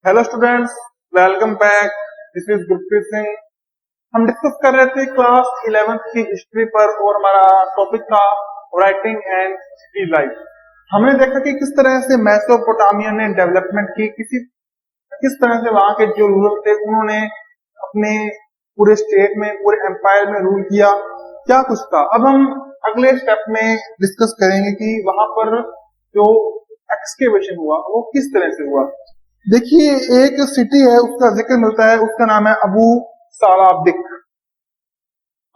Hello students, welcome back. This is Gurpreet Singh. हम discuss कर रहे थे क्लास 11th की हिस्ट्री पर और हमारा टॉपिक था राइटिंग एंड सिटी लाइफ। हमने देखा कि किस तरह से मेसोपोटामिया ने डेवलपमेंट की, किस तरह से वहां के जो रूलर थे उन्होंने अपने पूरे स्टेट में, पूरे एम्पायर में रूल किया, क्या कुछ था। अब हम अगले स्टेप में डिस्कस करेंगे कि वहां पर जो एक्सकेवेशन हुआ वो किस तरह से हुआ। देखिए, एक सिटी है उसका जिक्र मिलता है, उसका नाम है अबू सालाबिक।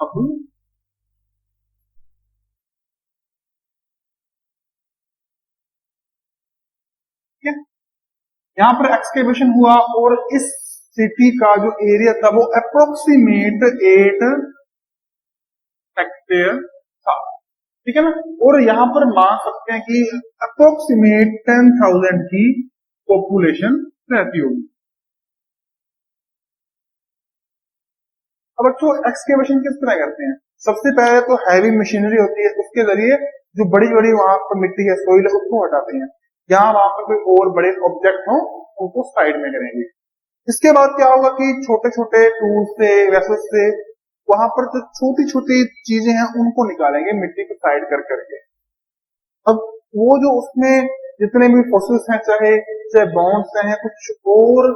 अबू यहाँ पर एक्सकेवेशन हुआ और इस सिटी का जो एरिया था वो अप्रोक्सीमेट 8 हेक्टेयर था, ठीक है ना। और यहाँ पर मान सकते हैं कि अप्रोक्सीमेट 10,000 की पॉपुलेशन रहती होगी। अब बच्चों, एक्सकेवेशन किस तरह करते हैं? सबसे पहले तो हैवी मशीनरी होती है, उसके जरिए जो बड़ी बड़ी वहां पर मिट्टी है, सोइल है, उसको हटाते हैं। जहां वहां पर कोई और बड़े ऑब्जेक्ट हो उनको साइड में करेंगे। इसके बाद क्या होगा कि छोटे छोटे टूल से, वैसे से वहां पर जो छोटी छोटी चीजें हैं उनको निकालेंगे मिट्टी को साइड कर करके। अब वो जो उसमें जितने भी फोसिल्स हैं, चाहे बॉन्ड्स हैं, कुछ और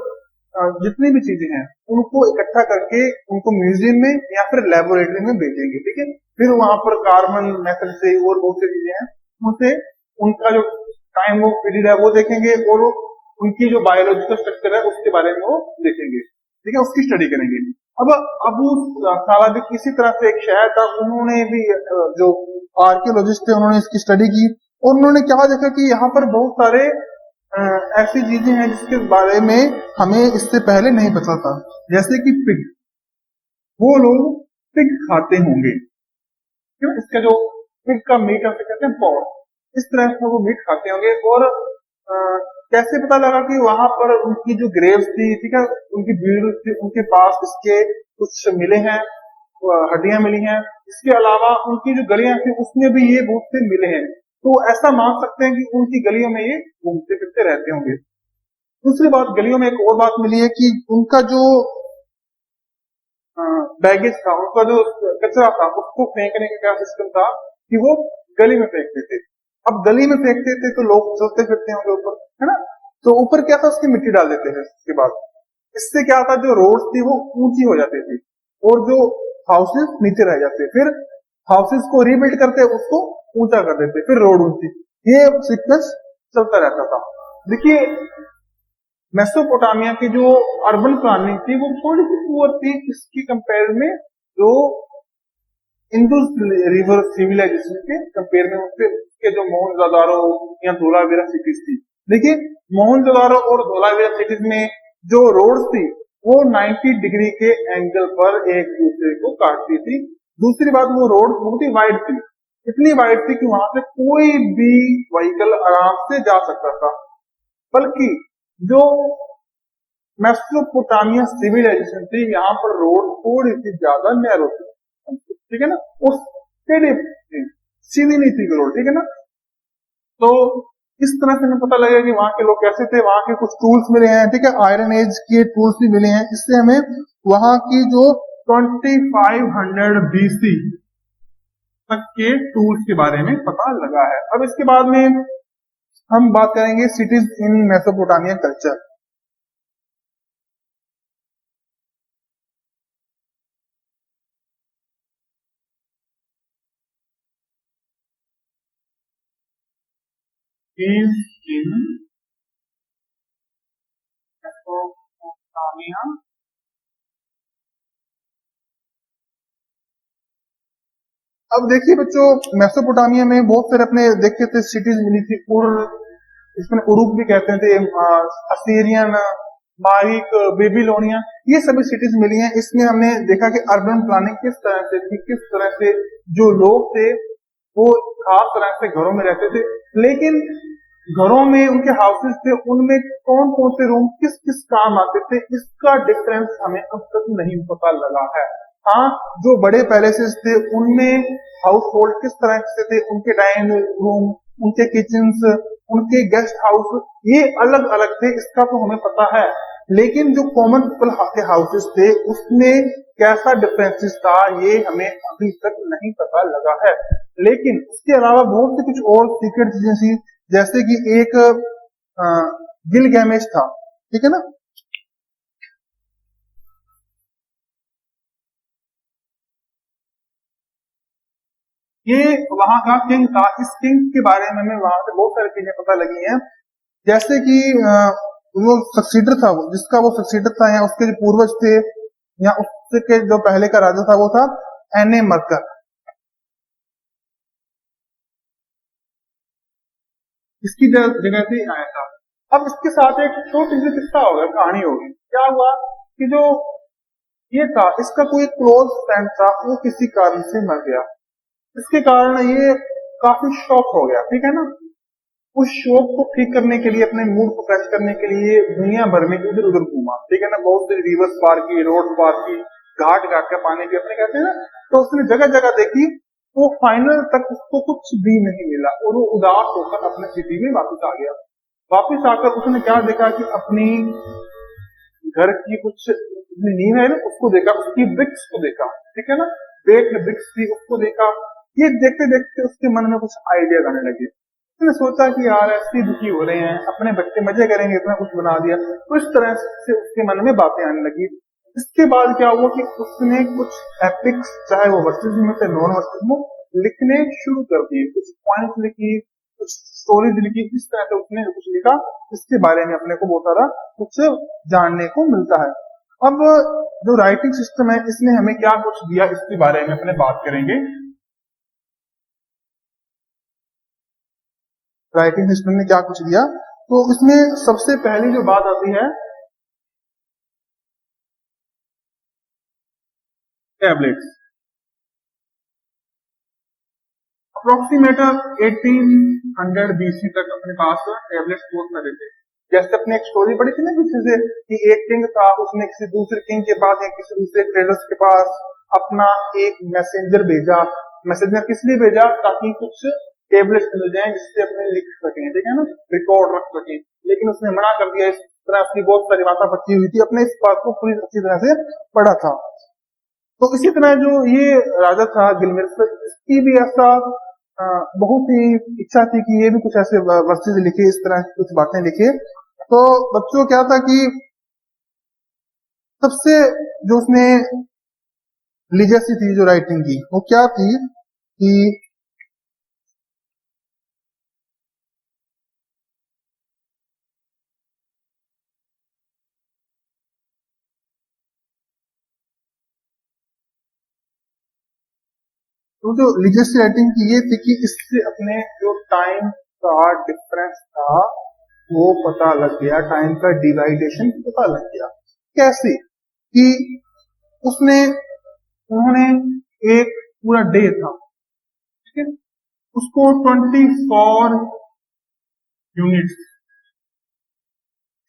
जितनी भी चीजें हैं, उनको इकट्ठा करके उनको म्यूजियम में या फिर लेबोरेटरी में भेजेंगे, ठीक है। फिर वहां पर कार्बन मेथड से और बहुत सी चीजें हैं, उनसे उनका जो टाइम वो पीरियड है वो देखेंगे और उनकी जो बायोलॉजिकल स्ट्रक्चर है उसके बारे में वो देखेंगे, ठीक है, उसकी स्टडी करेंगे। अब अबू सालाबिक इसी तरह से एक शहर था, उन्होंने भी जो आर्कियोलॉजिस्ट थे उन्होंने इसकी स्टडी की और उन्होंने क्या देखा कि यहाँ पर बहुत सारे ऐसी चीजें हैं जिसके बारे में हमें इससे पहले नहीं पता था। जैसे कि पिग, वो लोग पिग खाते होंगे, क्यों? इसका जो पिग का मीट है उसे कहते हैं पॉर्क, इस तरह से वो मीट खाते होंगे। और कैसे पता लगा कि वहां पर उनकी जो ग्रेव्स थी, ठीक है, उनकी भीड़ थी, उनके पास इसके कुछ मिले हैं, हड्डियां मिली हैं। इसके अलावा उनकी जो गलियां थी उसमें भी ये बहुत से मिले हैं, तो ऐसा मान सकते हैं कि उनकी गलियों में ये घूमते फिरते रहते होंगे। दूसरी बात, गलियों में एक और बात मिली है कि उनका जो बैगेज था, उनका जो कचरा था, उसको फेंकने का क्या सिस्टम था कि वो गली में फेंकते थे। अब गली में फेंकते थे तो लोग चलते फिरते होंगे ऊपर, है ना, तो ऊपर क्या था, उसकी मिट्टी डाल देते थे। उसके बाद इससे क्या था, जो रोड थी वो ऊंची हो जाती थी और जो हाउसेस नीचे रह जाते, फिर हाउसेस को रीबिल्ड करते, उसको ऊंचा कर देते, फिर रोड ऊंची, ये सीक्वेंस चलता रहता था। देखिए, मेसोपोटामिया की जो अर्बन प्लानिंग थी वो थोड़ी सी पुअर थी इसकी कंपेयर में जो इंडस रिवर सिविलाइजेशन के कंपेयर में, उसके जो मोहनजोदारो या धोलावीरा सिटीज थी। देखिए, मोहनजोदारो और धोलावीरा सिटीज में जो रोड थी वो 90 डिग्री के एंगल पर एक दूसरे को काटती थी। दूसरी बात, वो रोड बहुत ही वाइड थी, इतनी वाइड थी कि वहां से कोई भी व्हीकल आराम से जा सकता था। बल्कि जो मेसोपोटामिया सिविलाइजेशन थी, यहाँ पर रोड थोड़ी सी ज्यादा नैरो थी, ठीक है ना, उस सीधी नहीं थी रोड, ठीक है ना। तो इस तरह से हमें पता लगेगा कि वहां के लोग कैसे थे। वहां के कुछ टूल्स मिले हैं, ठीक है, आयरन एज के टूल्स भी मिले हैं, इससे हमें वहां की जो 2500 BC तक के टूल्स के बारे में पता लगा है। अब इसके बाद में हम बात करेंगे cities in Mesopotamia culture. In Mesopotamia अब देखिए बच्चों, मेसोपोटामिया में बहुत सारे अपने देखे थे सिटीज मिली थी, इसमें उरुक भी कहते थे, असीरियन, मारिक, बेबीलोनिया, ये सभी सिटीज मिली हैं। इसमें हमने देखा कि अर्बन प्लानिंग किस तरह से थी, किस तरह से जो लोग थे वो खास तरह से घरों में रहते थे, लेकिन घरों में उनके हाउसेस थे, उनमें कौन कौन से रूम किस किस काम आते थे, इसका डिफरेंस हमें अब तक नहीं पता लगा है। हाँ, जो बड़े पैलेसेस थे उनमें हाउस होल्ड किस तरह से थे, उनके डाइनिंग रूम, उनके किचन्स, उनके गेस्ट हाउस ये अलग अलग थे, इसका तो हमें पता है। लेकिन जो कॉमन पीपल के हाउसेस थे उसमें कैसा डिफरेंसेस था ये हमें अभी तक नहीं पता लगा है। लेकिन इसके अलावा बहुत सी कुछ और सीक्रेट चीजें थी, जैसे कि एक गिलगैमेश था, ठीक है ना। ये वहां का किंग था। इस किंग के बारे में हमें वहां से बहुत सारी चीजें पता लगी हैं, जैसे कि वो सक्सीडर था, वो जिसका वो सक्सीडर था या उसके जो पूर्वज थे या उसके जो पहले का राजा था वो था एने मरकर। इसकी जगह से आया था। अब इसके साथ एक छोटी सी किस्सा हो गया, कहानी होगी। क्या हुआ कि जो ये था इसका कोई क्लोज फ्रेंड था, वो किसी कारण से मर गया। इसके कारण ये काफी शॉक हो गया, ठीक है ना। उस शौक को ठीक करने के लिए, अपने मूड को फ्रेश करने के लिए दुनिया भर में इधर उधर घूमा, ठीक है ना। बहुत से रिवर्स पार की, रोड पार की, घाट घाट का पानी भी अपने कहते हैं ना। तो उसने जगह जगह देखी, वो फाइनल तक उसको कुछ भी नहीं मिला और वो उदास होकर अपने सिटी में वापस आ गया। वापस आकर उसने क्या देखा कि अपनी घर की कुछ नींव है ना उसको देखा, उसकी ब्रिक्स को देखा, ठीक है ना। बेट में ब्रिक्स थी उसको देखा। ये देखते देखते उसके मन में कुछ आइडिया आने लगे। उसने सोचा कि यार ऐसे दुखी हो रहे हैं, अपने बच्चे मजे करेंगे, इतना कुछ बना दिया। तो इस तरह से उसके मन में बातें आने लगी। इसके बाद क्या हुआ कि उसने कुछ एपिक्स, चाहे वो वर्सेस में थे नॉन वर्सेस में, लिखने शुरू कर दिए। कुछ पॉइंट्स लिखी, कुछ स्टोरीज लिखी, इस तरह से उसने कुछ लिखा। इसके बारे में अपने को बहुत सारा कुछ जानने को मिलता है। अब जो राइटिंग सिस्टम है इसने हमें क्या कुछ दिया, इसके बारे में अपने बात करेंगे। राइटिंग सिस्टम ने क्या कुछ दिया, तो इसमें सबसे पहली जो बात आती है टैबलेट्स। अप्रोक्सीमेटर 1800 बीसी तक अपने पास टैबलेट्स यूज कर रहे थे। जैसे अपने एक स्टोरी पढ़ी थी ना पीछे से कि एक किंग था, उसने किसी दूसरे किंग के पास या किसी दूसरे ट्रेडर्स के पास अपना एक मैसेंजर भेजा। मैसेंजर किस लिए भेजा, ताकि कुछ टेबलेट्स मिल जाए जिससे अपने लिख सकें, ठीक है ना, रिकॉर्ड रख सकें। लेकिन उसने मना कर दिया। इस तरह अपनी बहुत सारी बातें बची हुई थी, अपने इस बात को पूरी अच्छी तरह से पढ़ा था। तो इसी तरह जो ये राजा था गिलमिर्स, इसकी भी ऐसा बहुत ही इच्छा थी कि ये भी कुछ ऐसे वर्सेस लिखे, इस तरह की कुछ बातें लिखे। तो बच्चों क्या था कि सबसे जो उसने लिजेसी थी जो राइटिंग की, वो क्या थी कि तो जो लिजेसी राइटिंग की ये थी कि इससे अपने जो टाइम का डिफरेंस था वो पता लग गया, टाइम का डिवाइडेशन पता लग गया। कैसे कि उसने उन्होंने एक पूरा डे था, ठीक है, उसको 24 यूनिट्स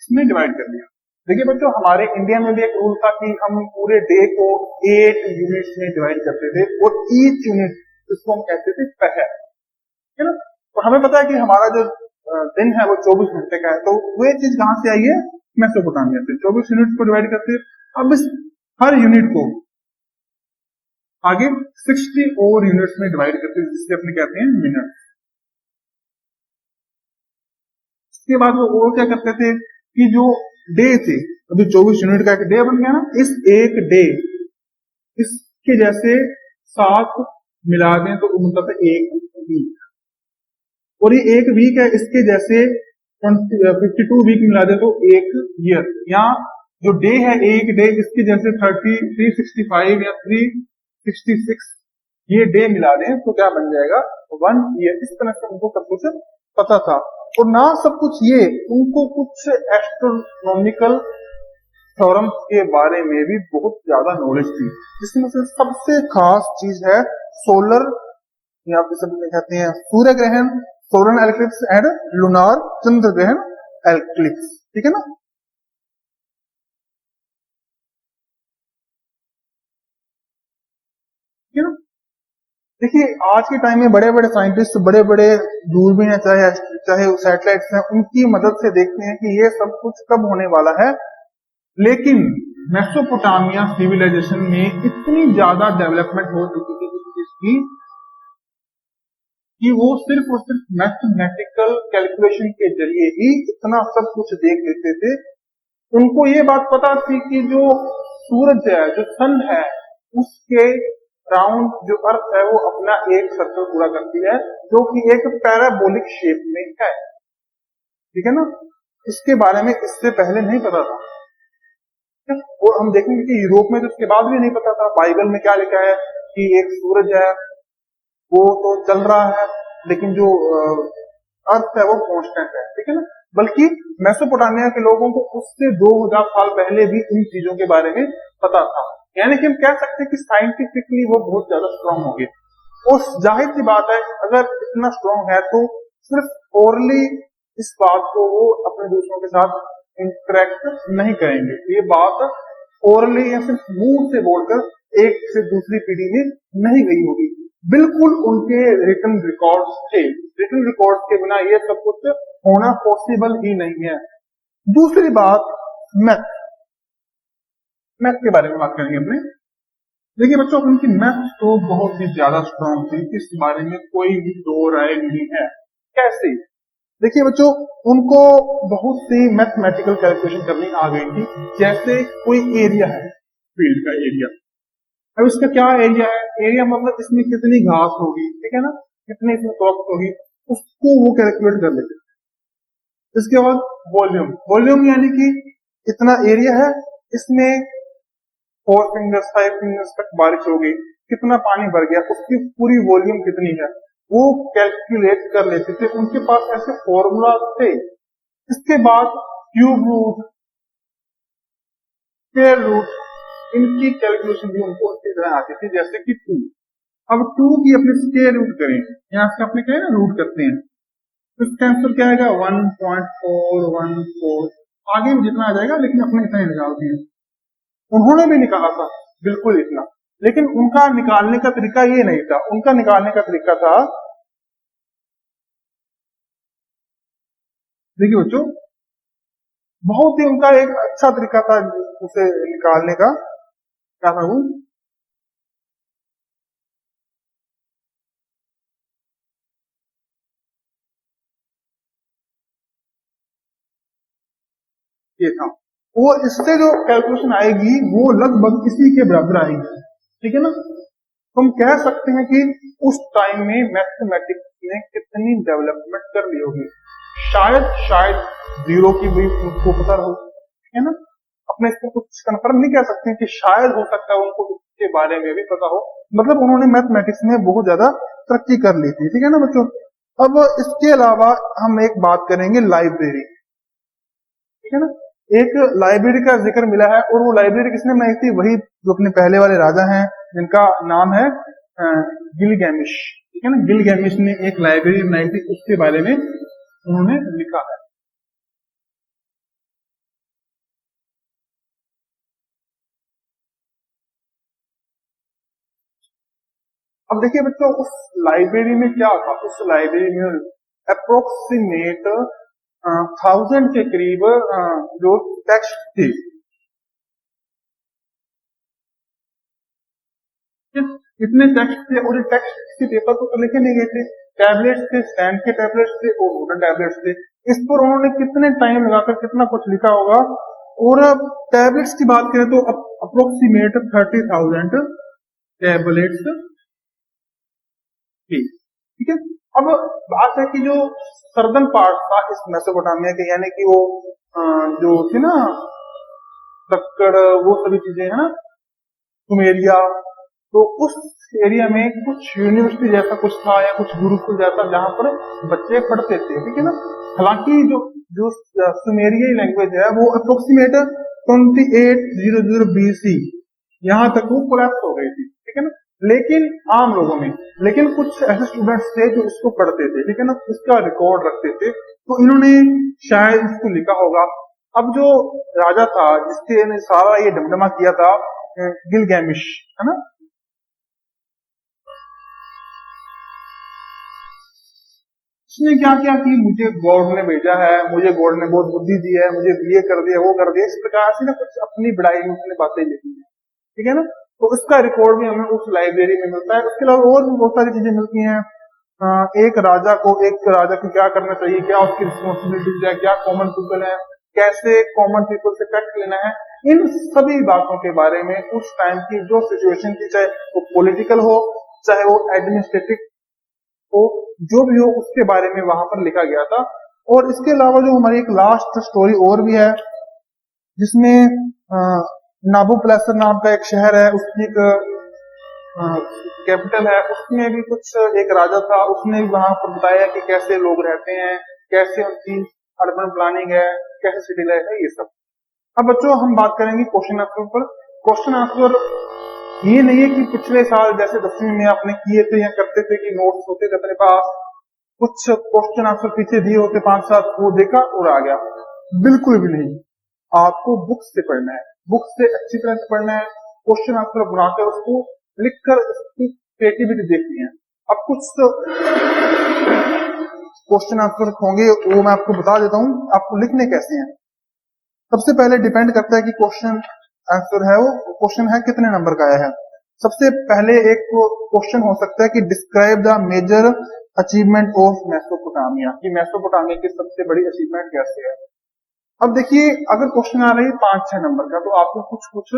इसमें डिवाइड कर दिया। देखिए बच्चों, हमारे इंडिया में भी एक रूल था कि हम पूरे डे को 8 यूनिट्स में डिवाइड करते थे और ईच यूनिट जिसको हम कहते थे पहर, ठीक है ना। तो हमें पता है कि हमारा जो दिन है वो 24 घंटे का है। तो वो चीज कहां से आई है, मेसोपोटामिया से। 24 यूनिट को डिवाइड करते हैं। अब इस हर यूनिट को आगे 60 और यूनिट्स में डिवाइड करते हैं, जिससे अपने कहते हैं मिनट। इसके बाद वो और क्या करते थे कि जो डे थे, अभी 24 यूनिट का एक डे बन गया ना, इस एक डे इसके जैसे 7 मिला दें तो मतलब एक वीक। और ये एक वीक है, इसके जैसे 52 वीक मिला दे तो एक ईयर। या जो डे है एक डे, इसके जैसे 365 या 366 ये डे मिला दें तो क्या बन जाएगा, 1 ईयर। इस तरह से उनको सब कुछ पता था। और ना सब कुछ ये, उनको कुछ एस्ट्रोनॉमिकल थ्योरम के बारे में भी बहुत ज्यादा नॉलेज थी, जिसमें से सबसे खास चीज है सोलर, या जिसे कहते हैं सूर्य ग्रहण, सोलर एलिप्स एंड लुनार चंद्र ग्रहण एलिप्स, ठीक है ना। ठीक है ना। देखिए आज के टाइम में बड़े बड़े साइंटिस्ट, बड़े बड़े दूरबीन है, चाहे चाहे सैटेलाइट्स हैं, उनकी मदद से देखते हैं कि ये सब कुछ कब होने वाला है। लेकिन मेसोपोटामिया सिविलाइजेशन में इतनी ज्यादा डेवलपमेंट हो चुकी थी इस चीज की कि वो सिर्फ और सिर्फ मैथमेटिकल कैलकुलेशन के जरिए ही इतना सब कुछ देख लेते थे। उनको ये बात पता थी कि जो सूरज है, जो सन है, उसके राउंड जो अर्थ है वो अपना एक सर्कल पूरा करती है, जो कि एक पैराबोलिक शेप में है। ठीक है ना। इसके बारे में इससे पहले नहीं पता था। और हम देखेंगे कि यूरोप में तो इसके बाद भी नहीं पता था। बाइबल में क्या लिखा है कि एक सूरज है, वो तो चल रहा है, लेकिन जो अर्थ है वो कांस्टेंट है। ठीक है ना। बल्कि मेसोपोटामिया के लोगों को उससे 2000 साल पहले भी इन चीजों के बारे में पता था। यानी कि हम कह सकते हैं कि साइंटिफिकली वो बहुत ज्यादा स्ट्रांग हो गए। और जाहिर सी बात है, अगर इतना स्ट्रांग है तो सिर्फ ओरली इस बात को वो अपने दूसरों के साथ इंटरेक्ट नहीं करेंगे। ये बात ओरली या सिर्फ मुंह से बोलकर एक से दूसरी पीढ़ी में नहीं गई होगी। बिल्कुल उनके रिटन रिकॉर्ड्स थे। रिटन रिकॉर्ड्स के बिना ये सब कुछ होना पॉसिबल ही नहीं है। दूसरी बात, मैथ। मैथ के बारे में बात करेंगे अपने। देखिए बच्चों, उनकी मैथ तो बहुत ही ज्यादा स्ट्रांग थी, इस बारे में कोई भी दो राय नहीं है। कैसे? देखिए बच्चों, उनको बहुत सी मैथमेटिकल कैलकुलेशन करनी आ गई थी। जैसे कोई एरिया है, फील्ड का एरिया, अब इसका क्या एरिया है, एरिया मतलब इसमें कितनी घास होगी, ठीक है ना, कितनी इसमें क्रॉप होगी, उसको वो कैलकुलेट कर लेते। इसके बाद वॉल्यूम। वॉल्यूम यानी कि इतना एरिया है, इसमें 4 फिंगर्स 5 फिंगर्स तक बारिश होगी, कितना पानी भर गया, उसकी पूरी वॉल्यूम कितनी है, वो कैलकुलेट कर लेते थे। उनके पास ऐसे फॉर्मूला थे। इसके बाद क्यूब रूट, स्क्वायर रूट, इनकी कैलकुलेशन भी उनको अच्छी तरह आती थी। जैसे कि 2, अब 2 की अपने स्क्वायर रूट करें, यहां से अपने क्या है ना, रूट करते हैं, तो इसका आंसर क्या आएगा 1.414। आगे भी जितना आ जाएगा, लेकिन अपने इतना ही निकालते हैं। उन्होंने भी निकाला था बिल्कुल इतना, लेकिन उनका निकालने का तरीका ये नहीं था। उनका निकालने का तरीका था, देखिए बच्चों, बहुत ही उनका एक अच्छा तरीका था उसे निकालने का। क्या था वो? ये था। और इससे जो कैलकुलेशन आएगी वो लगभग इसी के बराबर आएगी। ठीक है ना। तो हम कह सकते हैं कि उस टाइम में मैथमेटिक्स ने कितनी डेवलपमेंट कर ली होगी। शायद शायद जीरो की भी उनको पता हो। ठीक है ना। अपने इसको कुछ कंफर्म नहीं कह सकते कि शायद हो सकता है उनको इसके बारे में भी पता हो। मतलब उन्होंने मैथमेटिक्स में बहुत ज्यादा तरक्की कर ली थी। ठीक है ना बच्चों। अब इसके अलावा हम एक बात करेंगे लाइब्रेरी। ठीक है ना। एक लाइब्रेरी का जिक्र मिला है, और वो लाइब्रेरी किसने बनाई थी? वही जो अपने पहले वाले राजा हैं, जिनका नाम है गिलगैमिश। ठीक है ना। गिलगैमिश ने एक लाइब्रेरी बनाई थी, उसके बारे में उन्होंने लिखा है। अब देखिए बच्चों, उस लाइब्रेरी में क्या था? उस लाइब्रेरी में अप्रोक्सीमेट 1000 के करीब जो टेक्स्ट थे। इतने टेक्स्ट थे, और टेक्स्ट के पेपर तो लिखे नहीं गए थे। टैबलेट्स थे, स्टैंड के टैबलेट्स थे और वुडन टैबलेट्स थे। इस पर उन्होंने कितने टाइम लगाकर कितना कुछ लिखा होगा। और अब टैबलेट्स की बात करें तो अप्रोक्सीमेट 30,000 टैबलेट्स थी। ठीक है। अब बात है कि जो सर्दन पार्ट था इस मेसोपोटामिया के, यानी कि वो जो थे ना, दक्कड़, वो सभी चीजें है ना, सुमेरिया, तो उस एरिया में कुछ यूनिवर्सिटी जैसा कुछ था, या कुछ गुरुकुल जैसा, जहां पर बच्चे पढ़ते थे। ठीक है ना। हालांकि जो जो सुमेरियाई लैंग्वेज है वो अप्रोक्सीमेट 2800 BC यहाँ तक वो कोलैप्स हो गई थी। ठीक है ना। लेकिन आम लोगों में, लेकिन कुछ ऐसे स्टूडेंट्स थे जो इसको पढ़ते थे। ठीक है ना। इसका रिकॉर्ड रखते थे, तो इन्होंने शायद इसको लिखा होगा। अब जो राजा था जिसके ने सारा ये डमडमा किया था, गिलगैमिश, है ना, उसने क्या किया कि मुझे गॉड ने भेजा है, मुझे गॉड ने बहुत बुद्धि दी है, मुझे ये कर दिया वो कर दिया, इस प्रकार से ना कुछ अपनी बड़ाई में उसने बातें लिखी है, ठीक है ना। तो उसका रिकॉर्ड भी हमें उस लाइब्रेरी में मिलता है। उसके अलावा और भी बहुत सारी चीजें मिलती हैं। एक राजा को क्या करना चाहिए, क्या उसकी रिस्पॉन्सिबिलिटीज है, क्या कॉमन पीपल है, कैसे कॉमन पीपल से कट लेना है, इन सभी बातों के बारे में उस टाइम की जो सिचुएशन थी, चाहे वो पॉलिटिकल हो, चाहे वो एडमिनिस्ट्रेटिव हो, जो भी हो, उसके बारे में वहां पर लिखा गया था। और इसके अलावा जो हमारी एक लास्ट स्टोरी और भी है, जिसमें नाबूप्लेसर नाम का एक शहर है, उसकी एक कैपिटल है, उसमें भी कुछ एक राजा था, उसने भी वहां पर बताया कि कैसे लोग रहते हैं, कैसे उनकी अर्बन प्लानिंग है, कैसे सिटी लाइफ है, ये सब। अब बच्चों हम बात करेंगे क्वेश्चन आंसर पर। क्वेश्चन आंसर ये नहीं है कि पिछले साल जैसे 10वीं में आपने किए थे या करते थे कि नोट्स होते थे अपने पास, कुछ क्वेश्चन आंसर पीछे दिए होते 5-7, वो देखा और आ गया, बिल्कुल भी नहीं। आपको बुक से पढ़ना है, बुक से अच्छी तरह से पढ़ना है, क्वेश्चन आंसर बनाकर उसको लिखकर उसकी क्रिएटिविटी देखनी है। अब कुछ क्वेश्चन आंसर होंगे वो मैं आपको बता देता हूँ, आपको लिखने कैसे हैं। सबसे पहले डिपेंड करता है कि क्वेश्चन आंसर है वो क्वेश्चन है कितने नंबर का आया है। सबसे पहले एक क्वेश्चन हो सकता है कि describe the major achievement of Mesopotamia, कि मेसोपोटामिया की सबसे बड़ी अचीवमेंट कैसे है। अब देखिए अगर क्वेश्चन आ रही है 5-6 नंबर का, तो आपको कुछ कुछ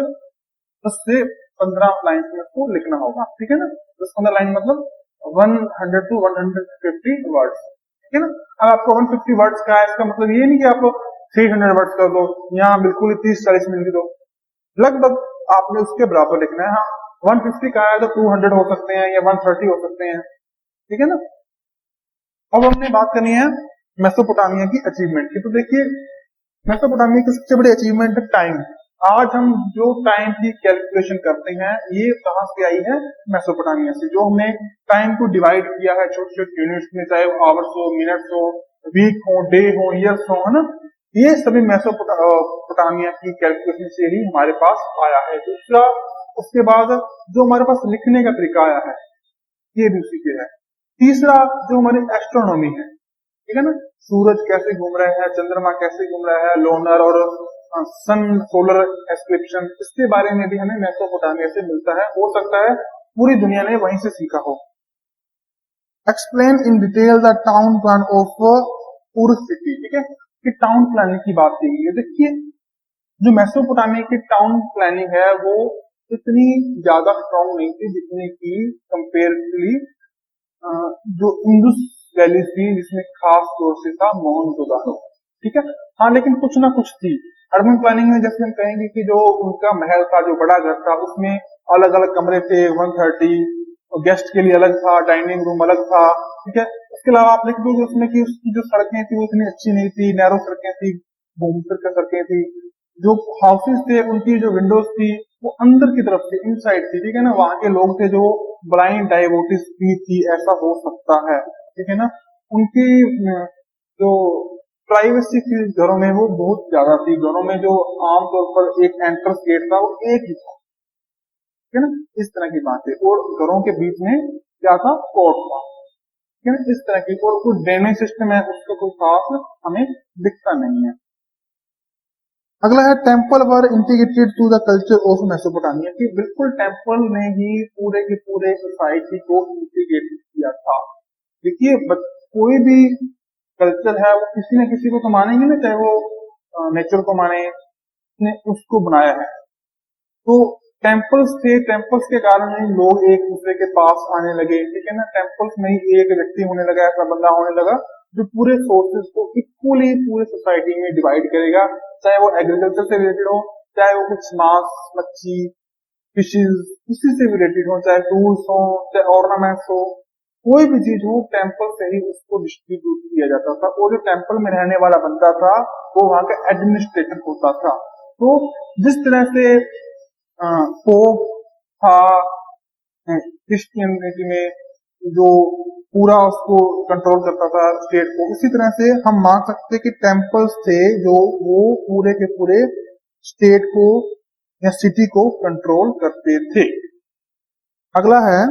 10 से 15 लाइन में उसको लिखना होगा, ठीक है ना। 10-15 लाइन मतलब 100 to 150 वर्ड्स, ठीक है ना। अब आपको 150 वर्ड्स का है, इसका मतलब ये नहीं कि आप 300 वर्ड्स कर दो, यहाँ बिल्कुल 30-40 मिनट लिख दो, लगभग आपने उसके बराबर लिखना है। हाँ, 150 का है तो 200 हो सकते हैं या 130 हो सकते हैं, ठीक है ना। अब हमने बात करनी है मेसोपोटामिया की अचीवमेंट की। तो देखिए मेसोपोटामिया की सबसे बड़ी अचीवमेंट है टाइम। आज हम जो टाइम की कैलकुलेशन करते हैं ये कहां से आई है, मेसोपोटामिया से। जो हमने टाइम को डिवाइड किया है छोटे छोटे यूनिट्स में, चाहे वो आवर्स हो, मिनट्स हो, वीक हो, डे हो, ईयर्स हो, है ना, ये सभी मेसोपोटामिया की कैलकुलेशन से ही हमारे पास आया है। दूसरा, उसके बाद जो हमारे पास लिखने का तरीका आया है ये भी उसी के है। तीसरा, जो हमारी एस्ट्रोनॉमी है, ठीक है ना, सूरज कैसे घूम रहे हैं, चंद्रमा कैसे घूम रहा है, लोनर और सन सोलर एक्लिप्शन, इसके बारे में भी हमें मेसोपोटामिया से मिलता है। हो सकता है पूरी दुनिया ने वहीं से सीखा हो। Explain in detail the town plan of उर सिटी, ठीक है, कि टाउन प्लानिंग की बात की गई है। देखिए जो मेसोपोटामिया की टाउन प्लानिंग है वो इतनी ज्यादा स्ट्रॉन्ग नहीं थी जितनी की कंपेरेटिवली जो इंडस वैली थी, जिसमें खास तौर से था मोहनजोदाड़ो, ठीक है। हाँ, लेकिन कुछ ना कुछ थी अर्बन प्लानिंग में। जैसे हम कहेंगे कि जो उनका महल था, जो बड़ा घर था, उसमें अलग अलग कमरे थे, 130, गेस्ट के लिए अलग था, डाइनिंग रूम अलग था, ठीक है। इसके अलावा आप लिख दोगे उसमें कि उसकी जो सड़कें थी वो इतनी अच्छी नहीं थी, नैरो सड़कें थी, घूम फिर कर सड़कें थी। जो हाउसेस थे उनकी जो विंडोज थी वो अंदर की तरफ थी, इनसाइड थी, ठीक है ना। वहां के लोग थे जो ब्लाइंड डायबोटिस भी थी, ऐसा हो सकता है, ठीक है ना। उनकी जो प्राइवेसी थी घरों में वो बहुत ज्यादा थी। घरों में जो आमतौर पर एक एंट्रेंस गेट था वो एक ही था, ठीक है ना, इस तरह की बात है। और घरों के बीच में क्या था, कोर्ट था, ठीक है ना, इस तरह की। और कुछ ड्रेनेज सिस्टम है उसका कोई खास हमें दिखता नहीं है। अगला है temple were integrated to the culture of Mesopotamia, कि बिल्कुल टेम्पल ने ही पूरे के पूरे सोसाइटी को इंटीग्रेट किया था। देखिए कोई भी कल्चर है वो किसी न किसी को तो मानेंगे ना, चाहे वो नेचर को माने, ने उसको बनाया है। तो टेम्पल्स थे, टेम्पल्स के कारण ही लोग एक दूसरे के पास आने लगे, ठीक है ना। टेम्पल्स में ही एक व्यक्ति होने लगा, ऐसा बंदा होने लगा जो पूरे सोर्सेज को इक्वली पूरे सोसाइटी में डिवाइड करेगा, चाहे वो एग्रीकल्चर से रिलेटेड हो, चाहे वो कुछ मांस, मच्छी, फिशेज, किसी से भी रिलेटेड हो, चाहे टूल्स हो, चाहे ऑर्नामेंट्स हो, कोई भी चीज हो, टेम्पल से ही उसको डिस्ट्रीब्यूट किया जाता था। और जो टेम्पल में रहने वाला बंदा था वो वहां का एडमिनिस्ट्रेटर होता था। तो जिस तरह से पोप था क्रिश्चियनिटी में, जो पूरा उसको कंट्रोल करता था स्टेट को, उसी तरह से हम मान सकते कि टेम्पल्स थे जो वो पूरे के पूरे स्टेट को या सिटी को कंट्रोल करते थे। अगला है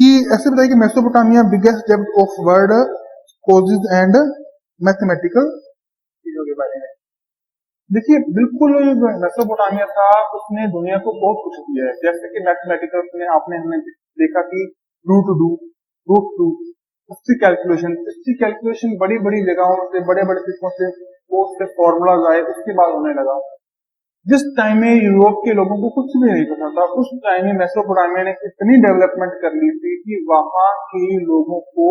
कि ऐसे बताइए कि Mesopotamia biggest depth of world causes and mathematical चीजों के बारे में। देखिए बिल्कुल जो मेसोपोटामिया था उसने दुनिया को बहुत कुछ दिया है, जैसे कि मैथमेटिकल में आपने हमने देखा कि रूट टू रूट टू इसकी कैलकुलेशन बड़ी बड़ी जगहों से बड़े बड़े सिस्टमों से वो उसके फॉर्मूलाज आए, उसके बाद होने लगा। जिस टाइम में यूरोप के लोगों को कुछ भी नहीं पता था, उस टाइम में मेसोपोटामिया ने इतनी डेवलपमेंट कर ली थी कि वहां के लोगों को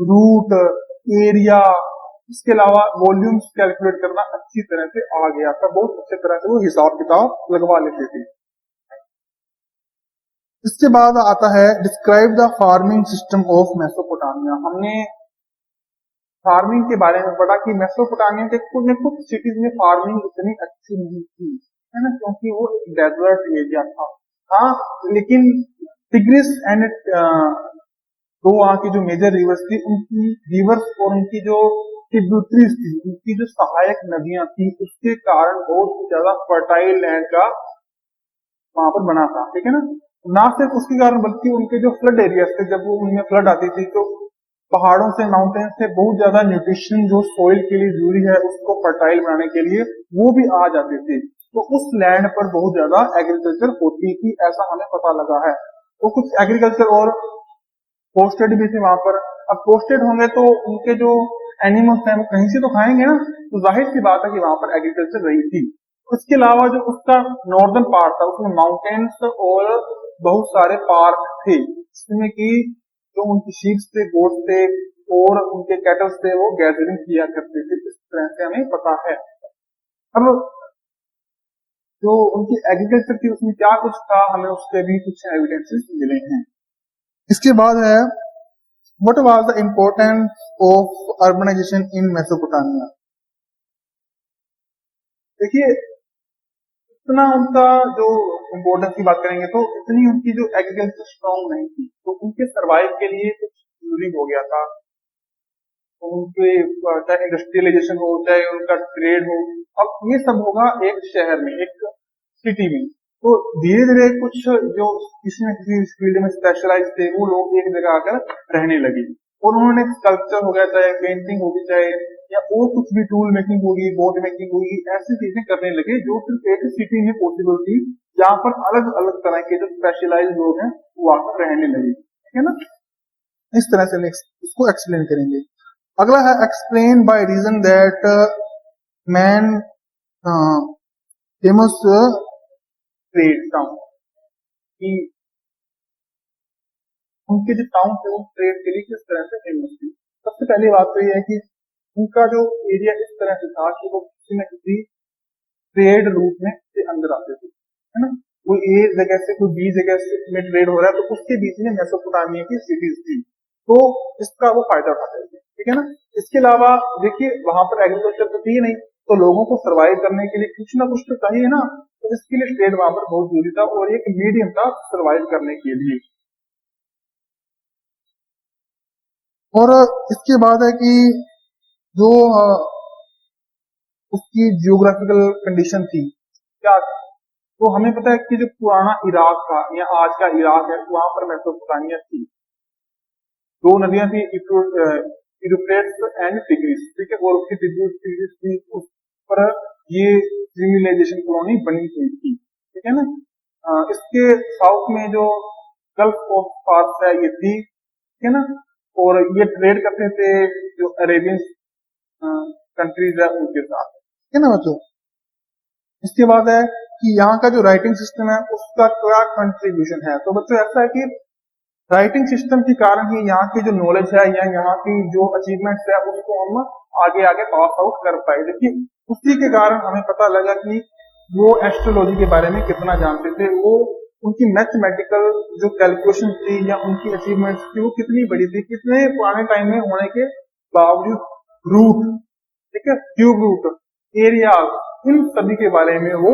रूट, एरिया, इसके अलावा वॉल्यूम्स कैलकुलेट करना अच्छी तरह से आ गया था, बहुत अच्छी तरह से वो हिसाब किताब लगवा लेते थे। इसके बाद आता है describe the farming system of Mesopotamia. हमने फार्मिंग के बारे में पढ़ा कि मेसोपोटामिया के कुछ सिटीज में फार्मिंग इतनी अच्छी नहीं थी, है ना, क्योंकि वो एक डेजर्ट एरिया था। हाँ, लेकिन टिग्रिस एंड तो वहाँ की जो मेजर रिवर्स थी, उनकी रिवर्स और उनकी जो ट्रिब्यूटरीज थी, उनकी जो सहायक नदियां थी, उसके कारण बहुत ही ज्यादा फर्टाइल लैंड का वहां पर बना था, ठीक है ना। ना सिर्फ उसके कारण बल्कि उनके जो फ्लड एरियाज थे, जब वो उनमें फ्लड आती थी तो पहाड़ों से, माउंटेन से बहुत ज्यादा न्यूट्रिशन जो सोइल के लिए जरूरी है उसको फर्टाइल बनाने के लिए वो भी आ जाते थे। तो उस लैंड पर बहुत ज्यादा एग्रीकल्चर होती थी, ऐसा हमें पता लगा है। तो कुछ एग्रीकल्चर और पोस्टेड भी थे वहां पर। अब पोस्टेड होंगे तो उनके जो एनिमल्स हैं वो कहीं से तो खाएंगे ना, तो जाहिर सी बात है कि वहां पर एग्रीकल्चर रही थी। उसके अलावा जो उसका नॉर्दर्न पार्ट था उसमें माउंटेन्स और बहुत सारे पार्क थे, जिसमें कि जो उनकी शीप्स थे, गोट थे और उनके कैटल्स थे वो गैदरिंग किया करते थे, इस तरह से हमें पता है। अब जो उनकी एग्रीकल्चर थी उसमें क्या कुछ था, हमें उससे भी कुछ एविडेंसेस मिले हैं। इसके बाद है what was the importance of urbanisation in Mesopotamia. देखिए इतना उनका जो इम्पोर्टेंस की बात करेंगे तो इतनी उनकी जो एग्रीकल्चर स्ट्रॉन्ग नहीं थी, तो उनके सर्वाइव के लिए कुछ जरूरी हो गया था। तो उनके चाहे इंडस्ट्रियलाइजेशन हो, चाहे उनका ट्रेड हो, अब ये सब होगा एक शहर में, एक सिटी में। तो धीरे धीरे कुछ जो किसी न किसी फील्ड में स्पेशलाइज थे वो लोग एक जगह आकर रहने लगे और उन्होंने स्कल्पचर हो गया, चाहे पेंटिंग होगी, चाहे या और कुछ भी टूल मेकिंग होगी, बोट मेकिंग होगी, ऐसी चीजें करने लगे जो सिर्फ एक सिटी में पॉसिबल थी, जहां पर अलग अलग तरह के जो स्पेशलाइज लोग हैं वो आकर रहने लगे, ठीक है ना। इस तरह से नेक्स्ट इसको एक्सप्लेन करेंगे। अगला है explain by reason that man famous trade town, कि उनके जो टाउन थे वो ट्रेड के लिए किस तरह से फेमस थी। सबसे पहली बात तो ये है कि उनका जो एरिया इस तरह से था कि वो किसी न किसी ट्रेड रूट में से अंदर आते थे, है ना। कोई ए जगह से कोई बी जगह से में ट्रेड हो रहा है तो उसके बीच में मेसोपोटामिया की सिटीज थी, तो इसका वो फायदा उठाते थे, ठीक है ना। इसके अलावा देखिए वहां पर एग्रीकल्चर तो थी नहीं, तो लोगों को सर्वाइव करने के लिए कुछ ना कुछ तो चाहिए ना, तो इसके लिए ट्रेड वहां पर बहुत जरूरी था और एक मीडियम था सर्वाइव करने के लिए। और इसके बाद है कि जो उसकी जियोग्राफिकल कंडीशन थी क्या, तो हमें पता है कि जो पुराना इराक था या आज का इराक है वहां पर मेसोपोटामिया थी। दो नदियां थी, यूफ्रेट्स एंड टिग्रिस, ठीक है, और उसकी ट्रिब्यूटरीज थी, उस पर ये सिविलाइजेशन कॉलोनी बनी हुई थी, ठीक है ना। इसके साउथ में जो गल्फ ऑफ फार्स है ये थी, ठीक है ना, और ये ट्रेड करते थे जो अरेबियन कंट्रीज है उनके साथ, ठीक है ना बच्चों। इसके बाद है कि यहाँ का जो राइटिंग सिस्टम है उसका क्या कंट्रीब्यूशन है। तो बच्चों ऐसा है कि राइटिंग सिस्टम के कारण ही यहाँ की जो नॉलेज है या यहाँ की जो अचीवमेंट्स है उसको हम आगे आगे पास आउट कर पाए। देखिए उसी के कारण हमें पता लगा कि वो एस्ट्रोलॉजी के बारे में कितना जानते थे, वो उनकी मैथमेटिकल जो कैलकुलेशन थी या उनकी अचीवमेंट्स थी वो कितनी बड़ी थी, कितने पुराने टाइम में होने के बावजूद रूट, ठीक है, क्यूब रूट, एरिया, इन सभी के बारे में वो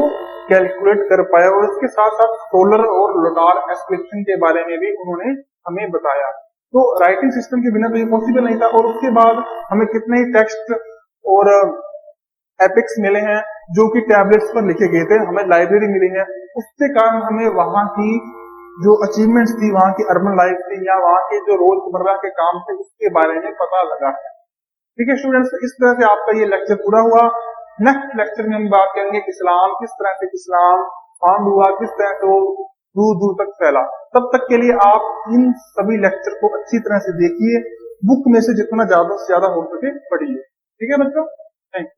कैलकुलेट कर पाया और इसके साथ साथ सोलर और लुनार एक्सप्लेनेशन के बारे में भी उन्होंने हमें बताया। तो राइटिंग सिस्टम के बिना तो ये पॉसिबल नहीं था। और उसके बाद हमें कितने ही टेक्स्ट और एपिक्स मिले हैं जो कि टैबलेट्स पर लिखे गए थे, हमें लाइब्रेरी मिली है, उसके कारण हमें वहां की जो अचीवमेंट्स थी, वहाँ की अर्बन लाइफ थी, या वहाँ के जो रोजमर्रा के काम थे, उसके बारे में पता लगा है। ठीक है स्टूडेंट्स, इस तरह से आपका ये लेक्चर पूरा हुआ। नेक्स्ट लेक्चर में हम बात करेंगे इस्लाम, किस तरह से इस्लाम फाउंड हुआ, किस तरह से वो दूर दूर तक फैला। तब तक के लिए आप इन सभी लेक्चर को अच्छी तरह से देखिए, बुक में से जितना ज्यादा से ज्यादा हो सके पढ़िए। ठीक है बच्चों, थैंक यू।